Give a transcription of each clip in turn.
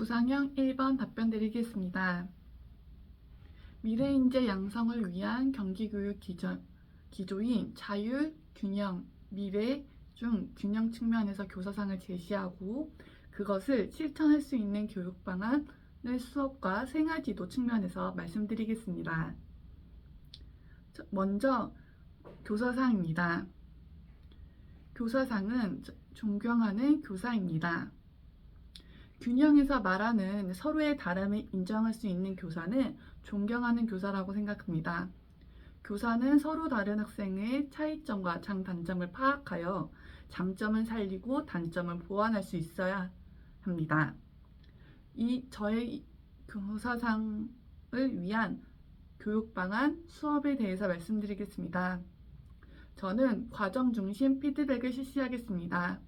구상형 1번 답변 드리겠습니다. 미래인재 양성을 위한 경기교육 기조인 자율, 균형, 미래 중 균형 측면에서 교사상을 제시하고 그것을 실천할 수 있는 교육 방안을 수업과 생활지도 측면에서 말씀드리겠습니다. 먼저 교사상입니다. 교사상은 존경하는 교사입니다. 균형에서 말하는 서로의 다름을 인정할 수 있는 교사는 존경하는 교사라고 생각합니다. 교사는 서로 다른 학생의 차이점과 장단점을 파악하여 장점을 살리고 단점을 보완할 수 있어야 합니다. 저의 교사상을 위한 교육 방안 수업에 대해서 말씀드리겠습니다. 저는 과정 중심 피드백을 실시하겠습니다.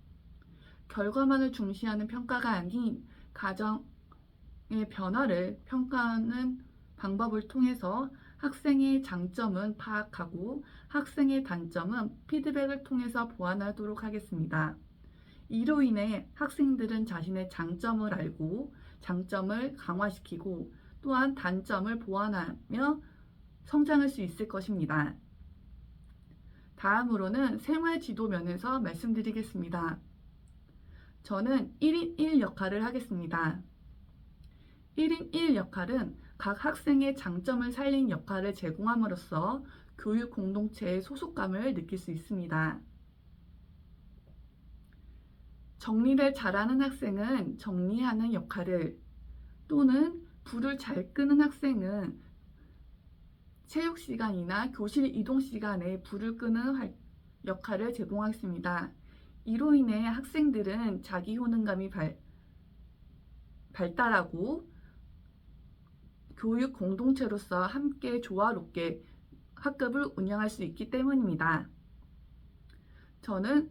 결과만을 중시하는 평가가 아닌 가정의 변화를 평가하는 방법을 통해서 학생의 장점은 파악하고 학생의 단점은 피드백을 통해서 보완하도록 하겠습니다. 이로 인해 학생들은 자신의 장점을 알고 장점을 강화시키고 또한 단점을 보완하며 성장할 수 있을 것입니다. 다음으로는 생활지도 면에서 말씀드리겠습니다. 저는 1인 1 역할을 하겠습니다. 1인 1 역할은 각 학생의 장점을 살린 역할을 제공함으로써 교육 공동체의 소속감을 느낄 수 있습니다. 정리를 잘하는 학생은 정리하는 역할을 또는 불을 잘 끄는 학생은 체육 시간이나 교실 이동 시간에 불을 끄는 역할을 제공하겠습니다. 이로 인해 학생들은 자기 효능감이 발달하고 교육 공동체로서 함께 조화롭게 학급을 운영할 수 있기 때문입니다. 저는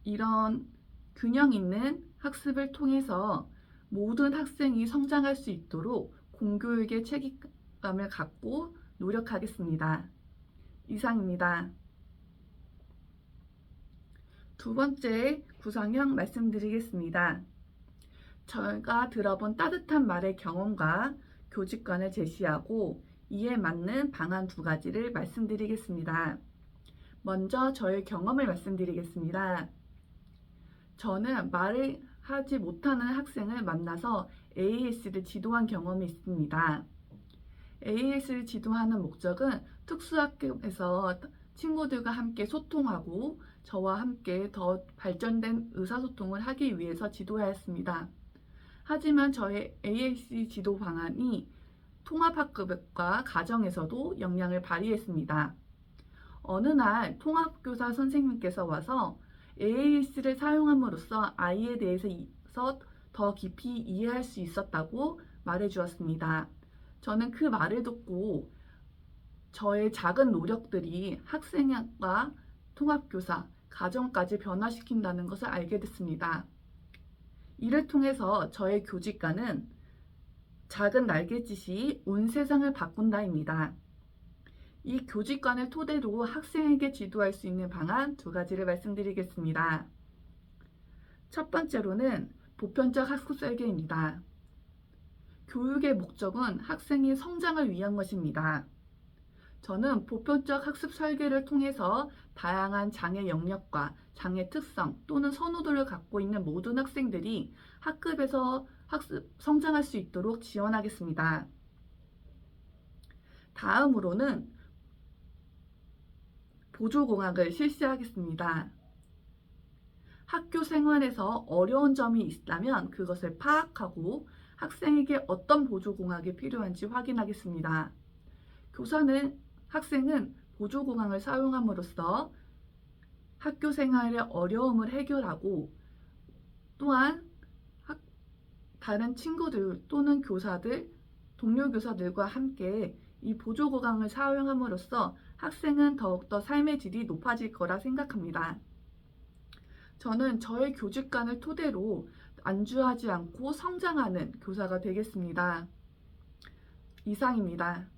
이런 균형 있는 학습을 통해서 모든 학생이 성장할 수 있도록 공교육의 책임감을 갖고 노력하겠습니다. 이상입니다. 두 번째 구상형 말씀드리겠습니다. 제가 들어본 따뜻한 말의 경험과 교직관을 제시하고 이에 맞는 방안 두 가지를 말씀드리겠습니다. 먼저 저의 경험을 말씀드리겠습니다. 저는 말을 하지 못하는 학생을 만나서 AAS를 지도한 경험이 있습니다. AAS를 지도하는 목적은 특수학급에서 친구들과 함께 소통하고 저와 함께 더 발전된 의사소통을 하기 위해서 지도하였습니다. 하지만 저의 AAC 지도 방안이 통합학급과 가정에서도 영향을 발휘했습니다. 어느 날 통합교사 선생님께서 와서 AAC를 사용함으로써 아이에 대해서 더 깊이 이해할 수 있었다고 말해주었습니다. 저는 그 말을 듣고 저의 작은 노력들이 학생과 통합교사, 가정까지 변화시킨다는 것을 알게 됐습니다. 이를 통해서 저의 교직관은 작은 날갯짓이 온 세상을 바꾼다입니다. 이 교직관을 토대로 학생에게 지도할 수 있는 방안 두 가지를 말씀드리겠습니다. 첫 번째로는 보편적 학습 설계입니다. 교육의 목적은 학생의 성장을 위한 것입니다. 저는 보편적 학습 설계를 통해서 다양한 장애 영역과 장애 특성 또는 선호도를 갖고 있는 모든 학생들이 학급에서 성장할 수 있도록 지원하겠습니다. 다음으로는 보조공학을 실시하겠습니다. 학교 생활에서 어려운 점이 있다면 그것을 파악하고 학생에게 어떤 보조공학이 필요한지 확인하겠습니다. 학생은 보조공학을 사용함으로써 학교 생활의 어려움을 해결하고 또한 다른 친구들 또는 교사들, 동료 교사들과 함께 이 보조공학을 사용함으로써 학생은 더욱더 삶의 질이 높아질 거라 생각합니다. 저는 저의 교직관을 토대로 안주하지 않고 성장하는 교사가 되겠습니다. 이상입니다.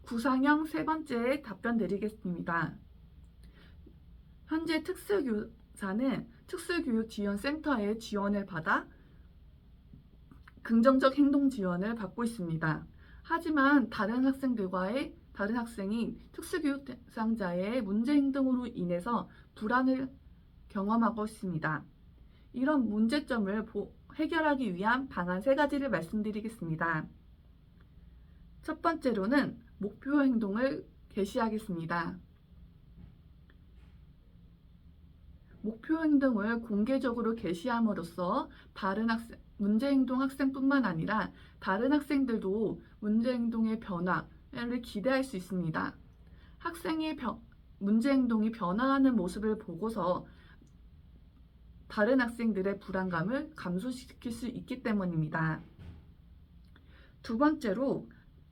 구상형 세 번째 답변 드리겠습니다. 현재 특수교사는 특수교육지원센터의 지원을 받아 긍정적 행동 지원을 받고 있습니다. 하지만 다른 학생이 특수교육 대상자의 문제 행동으로 인해서 불안을 경험하고 있습니다. 이런 문제점을 해결하기 위한 방안 3가지를 말씀드리겠습니다. 첫 번째로는 목표 행동을 게시하겠습니다. 목표 행동을 공개적으로 게시함으로써 문제행동 학생뿐만 아니라 다른 학생들도 문제행동의 변화를 기대할 수 있습니다. 학생의 문제행동이 변화하는 모습을 보고서 다른 학생들의 불안감을 감소시킬 수 있기 때문입니다. 두 번째로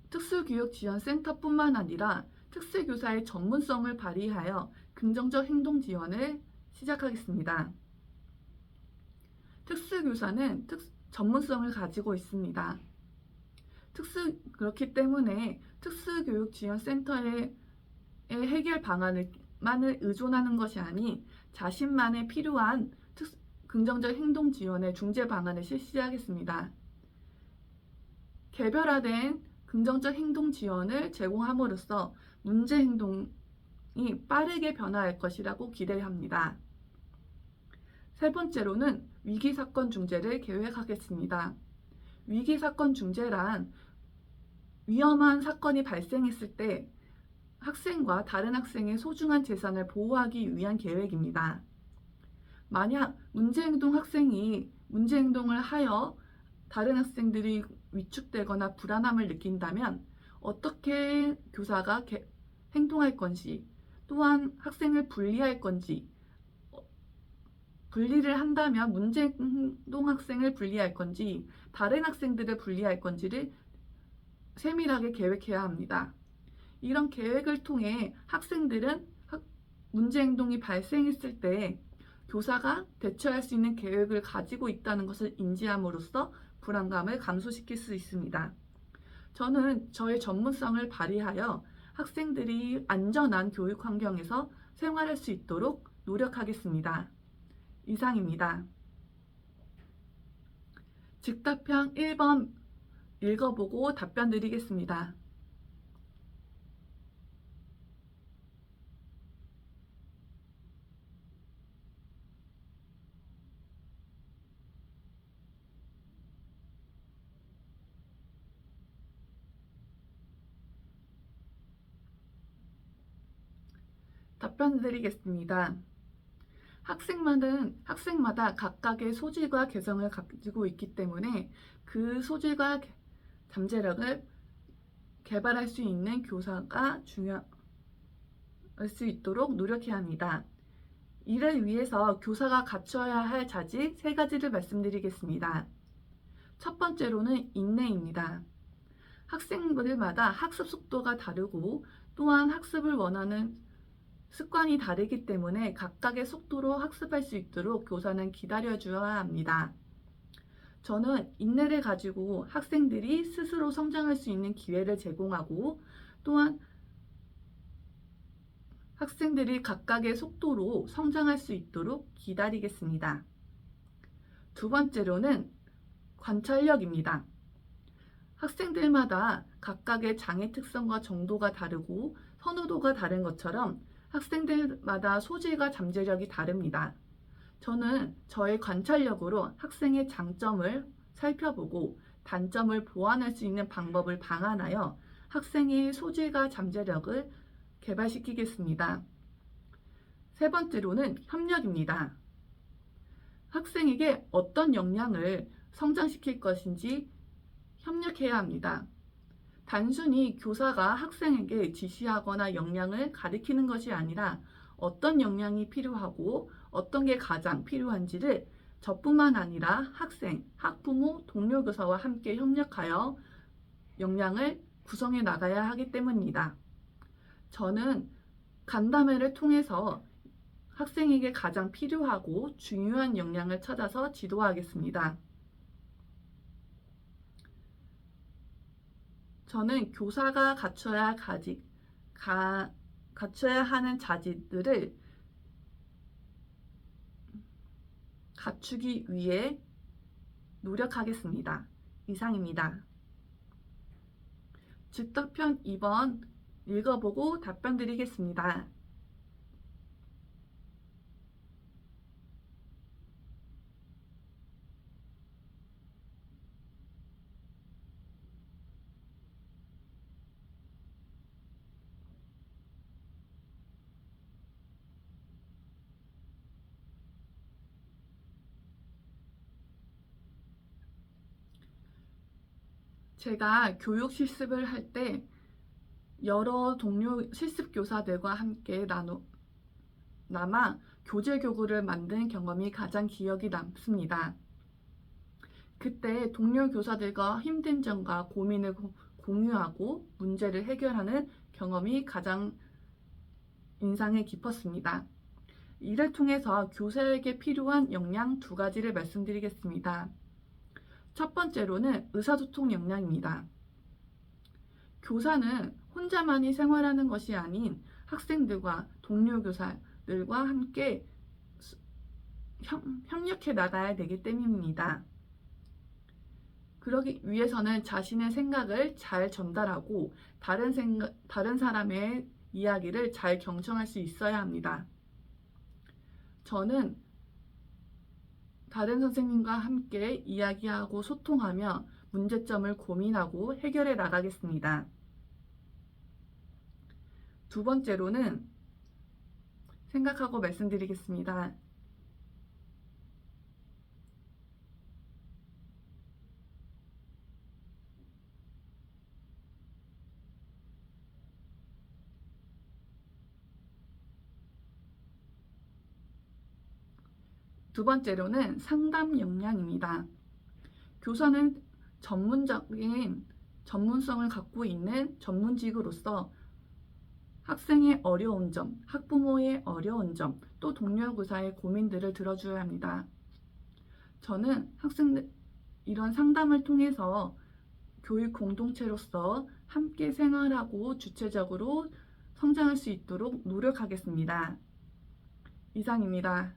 특수교육지원센터뿐만 아니라 특수교사의 전문성을 발휘하여 긍정적 행동 지원을 시작하겠습니다. 특수교사는 전문성을 가지고 있습니다. 그렇기 때문에 특수교육지원센터의 해결 방안만을 의존하는 것이 아닌 자신만의 필요한 긍정적 행동 지원의 중재 방안을 실시하겠습니다. 개별화된 긍정적 행동 지원을 제공함으로써 문제 행동이 빠르게 변화할 것이라고 기대합니다. 세 번째로는 위기사건 중재를 계획하겠습니다. 위기사건 중재란 위험한 사건이 발생했을 때 학생과 다른 학생의 소중한 재산을 보호하기 위한 계획입니다. 만약 학생이 문제행동을 하여 다른 학생들이 위축되거나 불안함을 느낀다면 어떻게 교사가 행동할 건지, 또한 학생을 분리할 건지, 분리를 한다면 문제행동 학생을 분리할 건지, 다른 학생들을 분리할 건지를 세밀하게 계획해야 합니다. 이런 계획을 통해 학생들은 문제행동이 발생했을 때 교사가 대처할 수 있는 계획을 가지고 있다는 것을 인지함으로써 불안감을 감소시킬 수 있습니다. 저는 저의 전문성을 발휘하여 학생들이 안전한 교육 환경에서 생활할 수 있도록 노력하겠습니다. 이상입니다. 즉답형 1번 읽어보고 답변 드리겠습니다. 답변 드리겠습니다. 학생마다 각각의 소질과 개성을 가지고 있기 때문에 그 소질과 잠재력을 개발할 수 있는 교사가 중요할 수 있도록 노력해야 합니다. 이를 위해서 교사가 갖춰야 할 자질 3가지를 말씀드리겠습니다. 첫 번째로는 인내입니다. 학생들마다 학습 속도가 다르고 또한 학습을 원하는 습관이 다르기 때문에 각각의 속도로 학습할 수 있도록 교사는 기다려줘야 합니다. 저는 인내를 가지고 학생들이 스스로 성장할 수 있는 기회를 제공하고 또한 학생들이 각각의 속도로 성장할 수 있도록 기다리겠습니다. 두 번째로는 관찰력입니다. 학생들마다 각각의 장애 특성과 정도가 다르고 선호도가 다른 것처럼 학생들마다 소질과 잠재력이 다릅니다. 저는 저의 관찰력으로 학생의 장점을 살펴보고 단점을 보완할 수 있는 방법을 방안하여 학생의 소질과 잠재력을 개발시키겠습니다. 세 번째로는 협력입니다. 학생에게 어떤 역량을 성장시킬 것인지 협력해야 합니다. 단순히 교사가 학생에게 지시하거나 역량을 가리키는 것이 아니라 어떤 역량이 필요하고 어떤 게 가장 필요한지를 저뿐만 아니라 학생, 학부모, 동료 교사와 함께 협력하여 역량을 구성해 나가야 하기 때문입니다. 저는 간담회를 통해서 학생에게 가장 필요하고 중요한 역량을 찾아서 지도하겠습니다. 저는 교사가 갖춰야 하는 자질들을 갖추기 위해 노력하겠습니다. 이상입니다. 즉답편 2번 읽어보고 답변 드리겠습니다. 제가 교육 실습을 할 때 여러 동료 실습 교사들과 함께 남아 교재 교구를 만든 경험이 가장 기억이 남습니다. 그때 동료 교사들과 힘든 점과 고민을 공유하고 문제를 해결하는 경험이 가장 인상에 깊었습니다. 이를 통해서 교사에게 필요한 역량 2가지를 말씀드리겠습니다. 첫 번째로는 의사소통 역량입니다. 교사는 혼자만이 생활하는 것이 아닌 학생들과 동료 교사들과 함께 협력해 나가야 되기 때문입니다. 그러기 위해서는 자신의 생각을 잘 전달하고 다른 사람의 이야기를 잘 경청할 수 있어야 합니다. 저는 다른 선생님과 함께 이야기하고 소통하며 문제점을 고민하고 해결해 나가겠습니다. 2번째로는 생각하고 말씀드리겠습니다. 두 번째로는 상담 역량입니다. 교사는 전문적인 전문성을 갖고 있는 전문직으로서 학생의 어려운 점, 학부모의 어려운 점, 또 동료 교사의 고민들을 들어줘야 합니다. 저는 학생들 이런 상담을 통해서 교육 공동체로서 함께 생활하고 주체적으로 성장할 수 있도록 노력하겠습니다. 이상입니다.